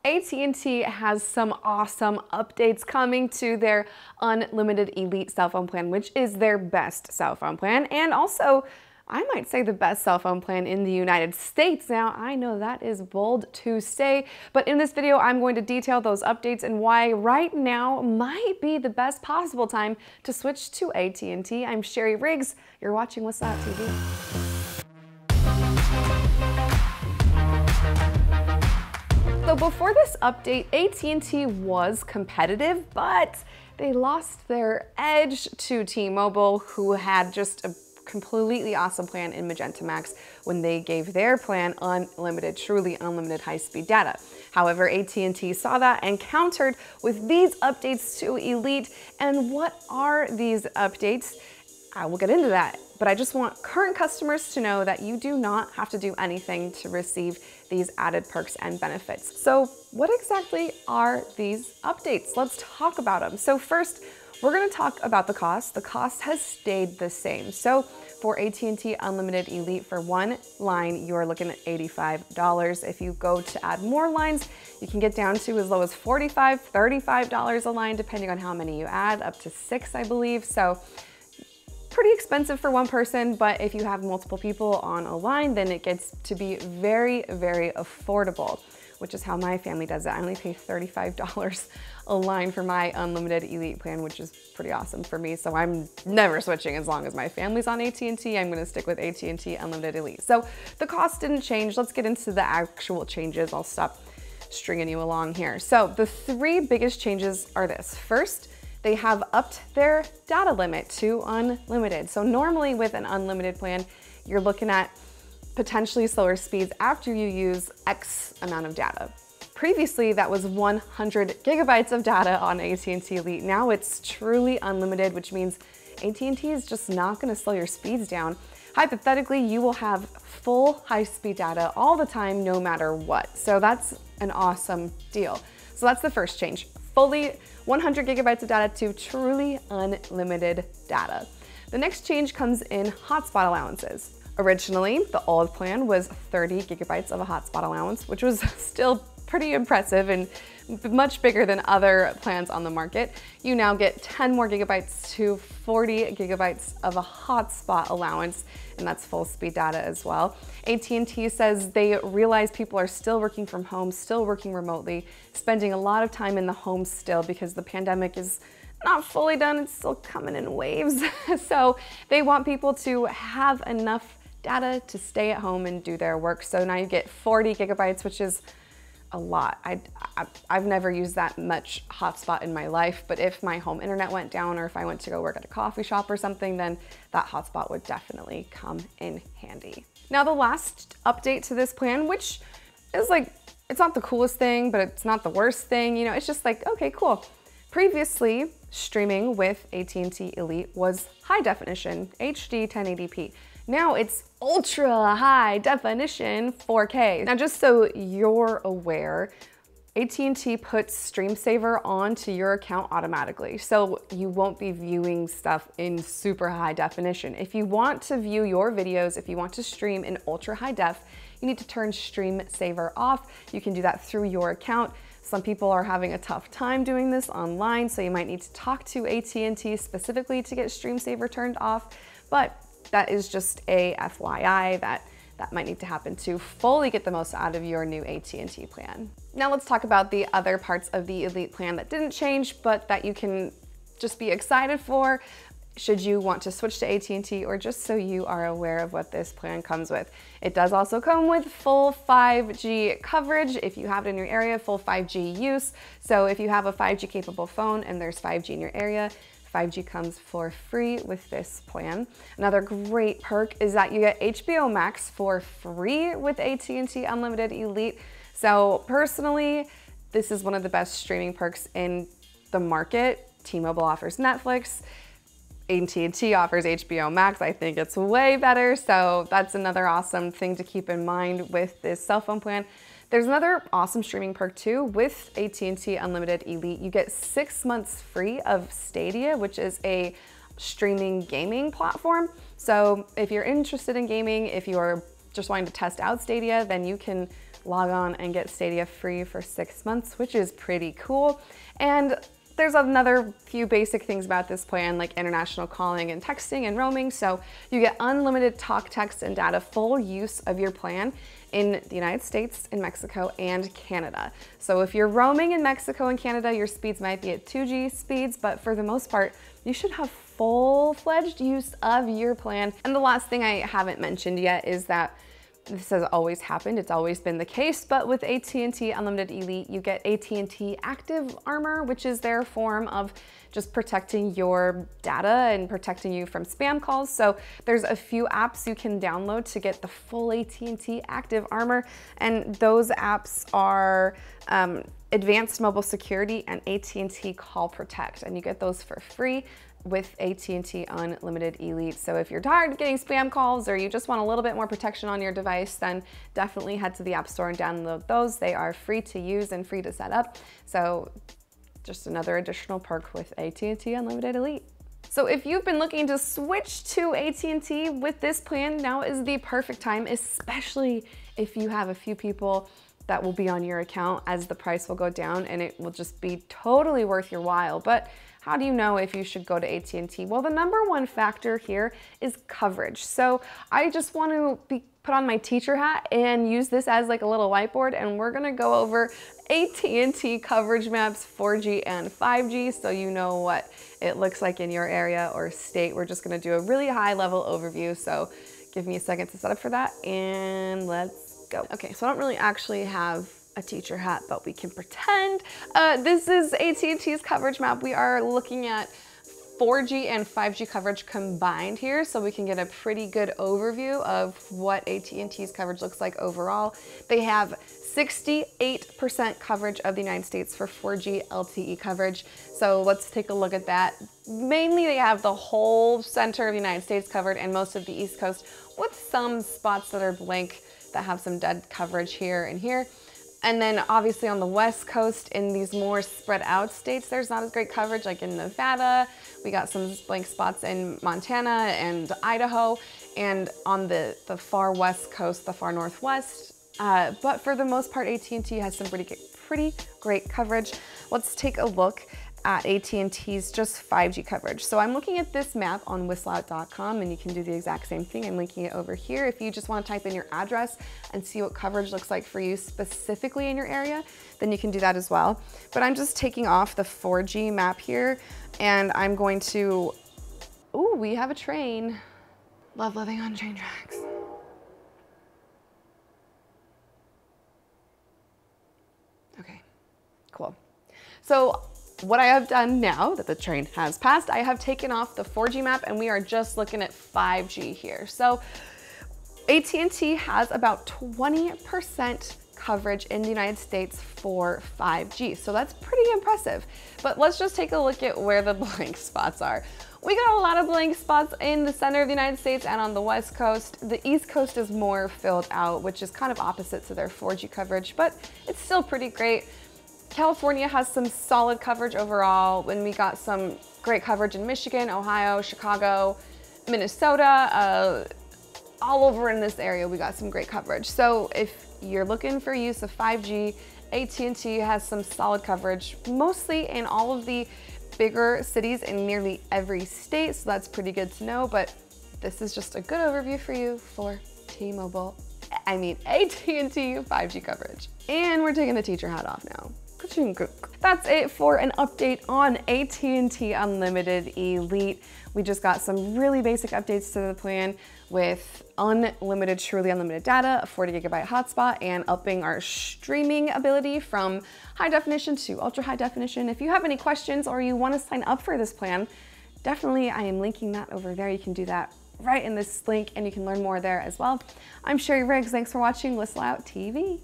AT&T has some awesome updates coming to their Unlimited Elite cell phone plan, which is their best cell phone plan, and also, I might say, the best cell phone plan in the United States. Now, I know that is bold to say, but in this video, I'm going to detail those updates and why right now might be the best possible time to switch to AT&T. I'm Sherry Riggs. You're watching WhistleOut TV. So before this update, AT&T was competitive, but they lost their edge to T-Mobile, who had just a completely awesome plan in Magenta Max when they gave their plan unlimited, truly unlimited high-speed data. However, AT&T saw that and countered with these updates to Elite. And what are these updates? I will get into that, but I just want current customers to know that you do not have to do anything to receive these added perks and benefits. So what exactly are these updates? Let's talk about them. So first, we're gonna talk about the cost. The cost has stayed the same. So for AT&T Unlimited Elite, for one line, you're looking at $85. If you go to add more lines, you can get down to as low as $45, $35 a line, depending on how many you add, up to 6, I believe. So pretty expensive for one person, but if you have multiple people on a line, then it gets to be very, very affordable, which is how my family does it. I only pay $35 a line for my Unlimited Elite plan, which is pretty awesome for me. So I'm never switching as long as my family's on AT&T. I'm gonna stick with AT&T Unlimited Elite. So the cost didn't change. Let's get into the actual changes. I'll stop stringing you along here. So the three biggest changes are this. First, they have upped their data limit to unlimited. So normally with an unlimited plan, you're looking at potentially slower speeds after you use X amount of data. Previously, that was 100 gigabytes of data on AT&T Elite. Now it's truly unlimited, which means AT&T is just not gonna slow your speeds down. Hypothetically, you will have full high-speed data all the time, no matter what. So that's an awesome deal. So that's the first change. Fully 100 gigabytes of data to truly unlimited data. The next change comes in hotspot allowances. Originally, the old plan was 30 gigabytes of a hotspot allowance, which was still pretty impressive and much bigger than other plans on the market. You now get 10 more gigabytes to 40 gigabytes of a hotspot allowance, and that's full speed data as well. AT&T says they realize people are still working from home, still working remotely, spending a lot of time in the home still because the pandemic is not fully done, it's still coming in waves. So they want people to have enough data to stay at home and do their work. So now you get 40 gigabytes, which is a lot. I've never used that much hotspot in my life, but if my home internet went down or if I went to go work at a coffee shop or something, then that hotspot would definitely come in handy. Now the last update to this plan, which is like, it's not the coolest thing, but it's not the worst thing, you know, it's just like, okay, cool. Previously, streaming with AT&T Elite was high definition, HD 1080p. Now it's ultra high definition 4K. Now just so you're aware, AT&T puts Stream Saver onto your account automatically, so you won't be viewing stuff in super high definition. If you want to view your videos, if you want to stream in ultra high def, you need to turn Stream Saver off. You can do that through your account. Some people are having a tough time doing this online, so you might need to talk to AT&T specifically to get Stream Saver turned off, but that is just a FYI that might need to happen to fully get the most out of your new AT&T plan. Now let's talk about the other parts of the Elite plan that didn't change, but that you can just be excited for should you want to switch to AT&T, or just so you are aware of what this plan comes with. It does also come with full 5G coverage if you have it in your area, full 5G use. So if you have a 5G capable phone and there's 5G in your area, 5G comes for free with this plan. Another great perk is that you get HBO Max for free with AT&T Unlimited Elite. So personally, this is one of the best streaming perks in the market. T-Mobile offers Netflix, AT&T offers HBO Max. I think it's way better. So that's another awesome thing to keep in mind with this cell phone plan. There's another awesome streaming perk too. With AT&T Unlimited Elite, you get 6 months free of Stadia, which is a streaming gaming platform. So if you're interested in gaming, if you're just wanting to test out Stadia, then you can log on and get Stadia free for 6 months, which is pretty cool. And there's another few basic things about this plan, like international calling and texting and roaming. So you get unlimited talk, text, and data, full use of your plan in the United States, in Mexico, and Canada. So if you're roaming in Mexico and Canada, your speeds might be at 2G speeds, but for the most part, you should have full-fledged use of your plan. And the last thing I haven't mentioned yet is that this has always happened, it's always been the case, but with AT&T Unlimited Elite, you get AT&T Active Armor, which is their form of just protecting your data and protecting you from spam calls. So there's a few apps you can download to get the full AT&T Active Armor, and those apps are Advanced Mobile Security and AT&T Call Protect, and you get those for free with AT&T Unlimited Elite. So if you're tired of getting spam calls or you just want a little bit more protection on your device, then definitely head to the App Store and download those. They are free to use and free to set up. So just another additional perk with AT&T Unlimited Elite. So if you've been looking to switch to AT&T with this plan, now is the perfect time, especially if you have a few people that will be on your account, as the price will go down and it will just be totally worth your while. But how do you know if you should go to AT&T? Well, the number one factor here is coverage. So I just want to put on my teacher hat and use this as like a little whiteboard, and we're gonna go over AT&T coverage maps, 4G and 5G, so you know what it looks like in your area or state. We're just gonna do a really high level overview, so give me a second to set up for that, and let's go. Okay, so I don't really actually have a teacher hat, but we can pretend. This is AT&T's coverage map. We are looking at 4G and 5G coverage combined here, so we can get a pretty good overview of what AT&T's coverage looks like overall. They have 68% coverage of the United States for 4G LTE coverage. So let's take a look at that. Mainly they have the whole center of the United States covered and most of the East Coast, with some spots that are blank that have some dead coverage here and here. And then obviously on the West Coast, in these more spread out states, there's not as great coverage, like in Nevada. We got some blank spots in Montana and Idaho, and on the far West Coast, the far Northwest. But for the most part, AT&T has some pretty great coverage. Let's take a look at AT&T's just 5G coverage. So I'm looking at this map on WhistleOut.com, and you can do the exact same thing. I'm linking it over here. If you just want to type in your address and see what coverage looks like for you specifically in your area, then you can do that as well. But I'm just taking off the 4G map here, and I'm going to, ooh, we have a train. Love living on train tracks. Okay, cool. So what I have done now that the train has passed, I have taken off the 4G map and we are just looking at 5G here. So AT&T has about 20% coverage in the United States for 5G. So that's pretty impressive. But let's just take a look at where the blank spots are. We got a lot of blank spots in the center of the United States and on the West Coast. The East Coast is more filled out, which is kind of opposite to their 4G coverage, but it's still pretty great. California has some solid coverage overall, and we got some great coverage in Michigan, Ohio, Chicago, Minnesota, all over in this area we got some great coverage. So if you're looking for use of 5G, AT&T has some solid coverage, mostly in all of the bigger cities in nearly every state, so that's pretty good to know, but this is just a good overview for you for AT&T 5G coverage. And we're taking the teacher hat off now. That's it for an update on AT&T Unlimited Elite. We just got some really basic updates to the plan with unlimited, truly unlimited data, a 40 gigabyte hotspot, and upping our streaming ability from high definition to ultra high definition. If you have any questions or you want to sign up for this plan, definitely I am linking that over there. You can do that right in this link and you can learn more there as well. I'm Sherry Riggs. Thanks for watching WhistleOut TV.